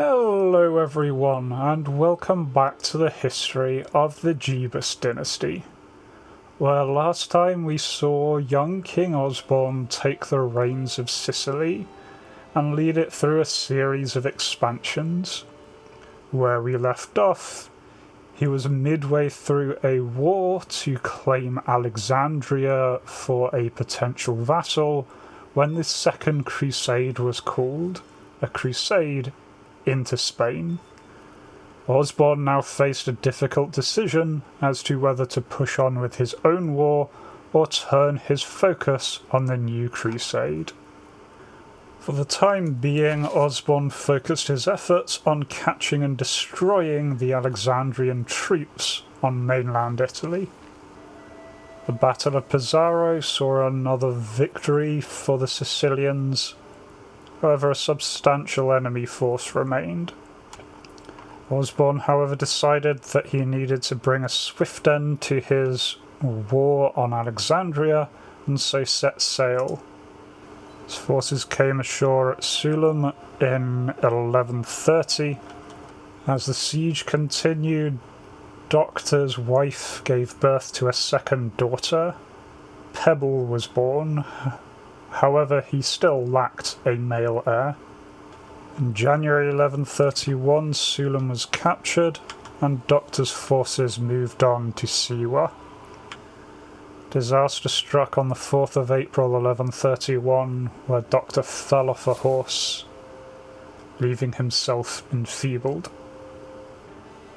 Hello everyone, and welcome back to the history of the Jebus dynasty, where last time we saw young King Osborne take the reins of Sicily and lead it through a series of expansions. Where we left off, he was midway through a war to claim Alexandria for a potential vassal when the Second Crusade was called, a crusade into Spain. Osborne now faced a difficult decision as to whether to push on with his own war or turn his focus on the new crusade. For the time being, Osborne focused his efforts on catching and destroying the Alexandrian troops on mainland Italy. The Battle of Pesaro saw another victory for the Sicilians. However, a substantial enemy force remained. Osborne, however, decided that he needed to bring a swift end to his war on Alexandria, and so set sail. His forces came ashore at Sulum in 1130. As the siege continued, Doctor's wife gave birth to a second daughter. Pebble was born. However, he still lacked a male heir. In January 1131, Sulum was captured, and Doctor's forces moved on to Siwa. Disaster struck on the 4th of April 1131, where Doctor fell off a horse, leaving himself enfeebled.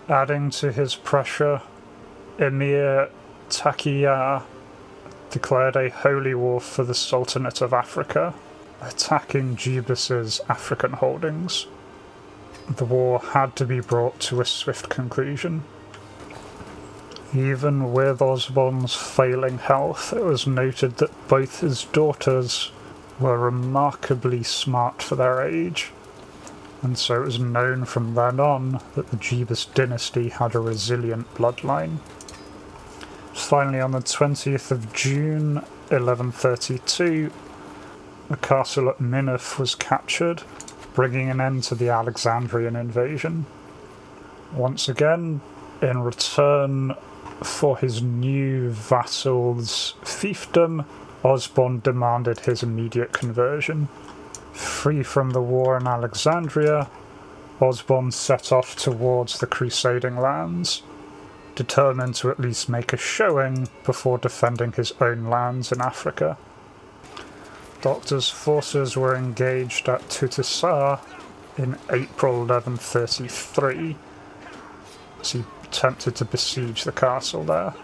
Adding to his pressure, Emir Taqiyya declared a holy war for the Sultanate of Africa, attacking Jebus's African holdings. The war had to be brought to a swift conclusion. Even with Osborne's failing health, it was noted that both his daughters were remarkably smart for their age, and so it was known from then on that the Jebus dynasty had a resilient bloodline. Finally, on the 20th of June 1132, the castle at Minif was captured, bringing an end to the Alexandrian Invasion. Once again, in return for his new vassal's fiefdom, Osborne demanded his immediate conversion. Free from the war in Alexandria, Osborne set off towards the crusading lands, determined to at least make a showing before defending his own lands in Africa. Doctor's forces were engaged at Tutusar in April 1133, as he attempted to besiege the castle there.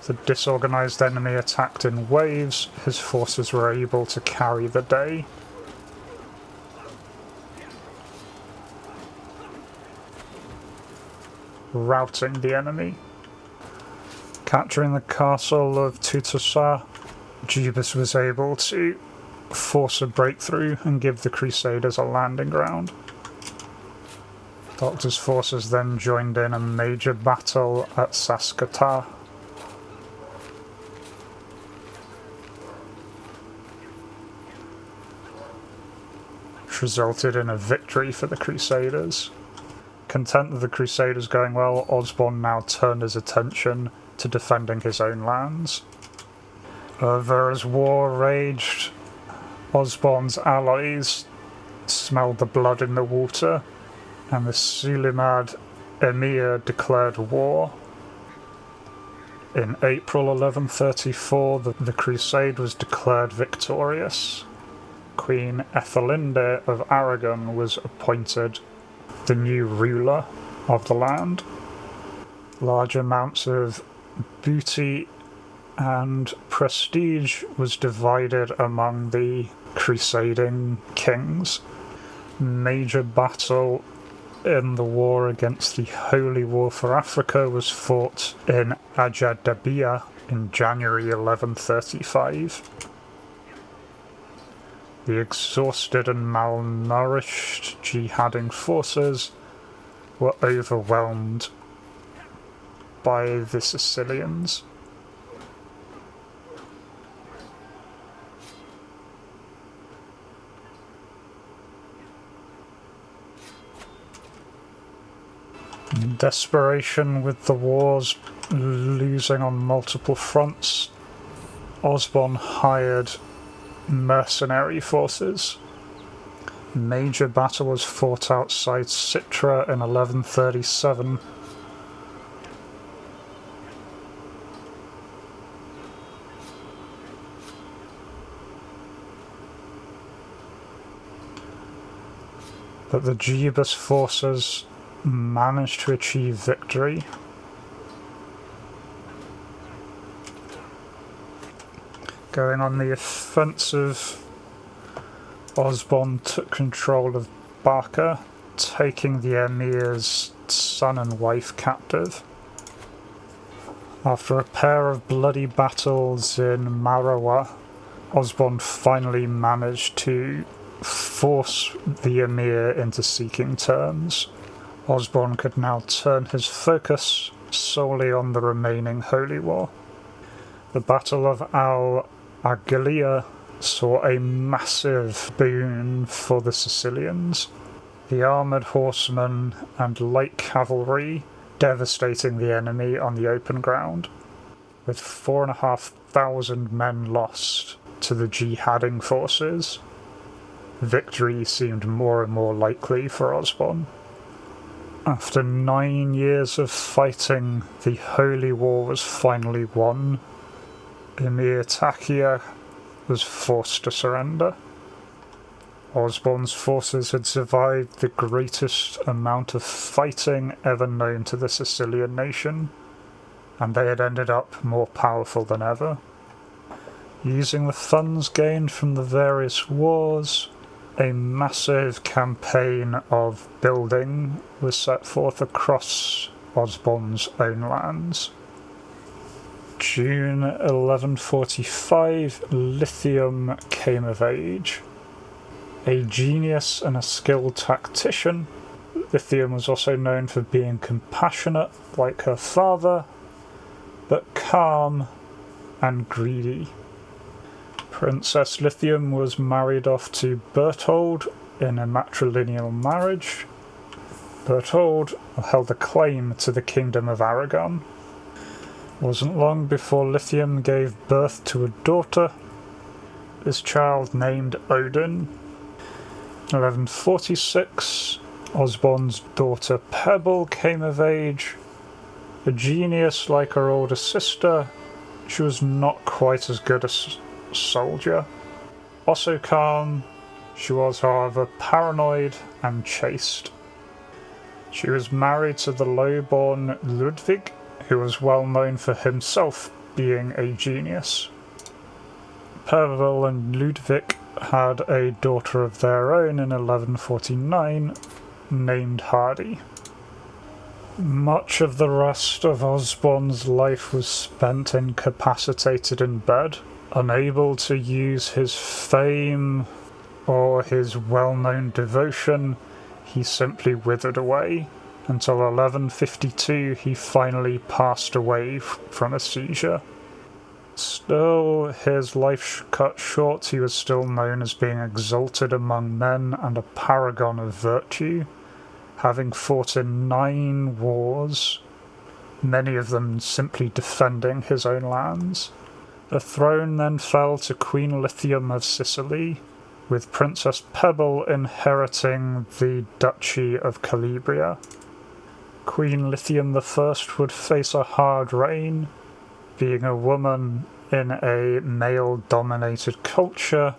The disorganized enemy attacked in waves. His forces were able to carry the day. Routing the enemy. Capturing the castle of Tutusar, Jebus was able to force a breakthrough and give the Crusaders a landing ground. Doctor's forces then joined in a major battle at Saskata. Which resulted in a victory for the Crusaders. Content with the Crusaders going well, Osborne now turned his attention to defending his own lands. However, as war raged, Osborne's allies smelled the blood in the water, and the Sulimad Emir declared war. In April 1134, the crusade was declared victorious. Queen Ethelinde of Aragon was appointed the new ruler of the land. Large amounts of booty and prestige was divided among the crusading kings. Major battle in the war against the Holy War for Africa was fought in Ajdabiya in January 1135. The exhausted and malnourished jihading forces were overwhelmed by the Sicilians. In desperation with the wars losing on multiple fronts, Osborne hired mercenary forces. A major battle was fought outside Citra in 1137. But the Jebus forces managed to achieve victory. Going on the offensive, Osborne took control of Barca, taking the emir's son and wife captive. After a pair of bloody battles in Marawa, Osborne finally managed to force the emir into seeking terms. Osborne could now turn his focus solely on the remaining holy war. The Battle of Al-Agilia saw a massive boon for the Sicilians. The armoured horsemen and light cavalry devastating the enemy on the open ground, with 4,500 men lost to the jihading forces. Victory seemed more and more likely for Osborne. After 9 years of fighting, the Holy War was finally won. Emir Taqiyya was forced to surrender. Osborne's forces had survived the greatest amount of fighting ever known to the Sicilian nation, and they had ended up more powerful than ever. Using the funds gained from the various wars, a massive campaign of building was set forth across Osborne's own lands. June 1145, lithium came of age. A genius and a skilled tactician, Lithium was also known for being compassionate, like her father, but calm and greedy. Princess Lithium was married off to Berthold in a matrilineal marriage. Berthold held a claim to the Kingdom of Aragon. It wasn't long before Lithium gave birth to a daughter, this child named Odin. 1146, Osborne's daughter Pebble came of age. A genius like her older sister, she was not quite as good a soldier. Also calm, she was however paranoid and chaste. She was married to the lowborn Ludwig, who was well known for himself being a genius. Pebble and Ludwig had a daughter of their own in 1149, named Hardy. Much of the rest of Osborne's life was spent incapacitated in bed, unable to use his fame or his well-known devotion. He simply withered away. Until 1152 he finally passed away from a seizure. Still, his life cut short, he was still known as being exalted among men and a paragon of virtue, having fought in 9 wars, many of them simply defending his own lands. The throne then fell to Queen Lithium of Sicily, with Princess Pebble inheriting the Duchy of Calabria. Queen Lithium I would face a hard reign, being a woman in a male-dominated culture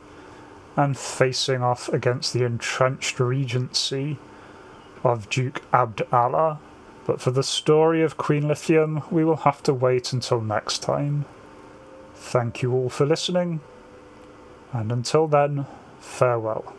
and facing off against the entrenched regency of Duke Abd Allah. But for the story of Queen Lithium, we will have to wait until next time. Thank you all for listening, and until then, farewell.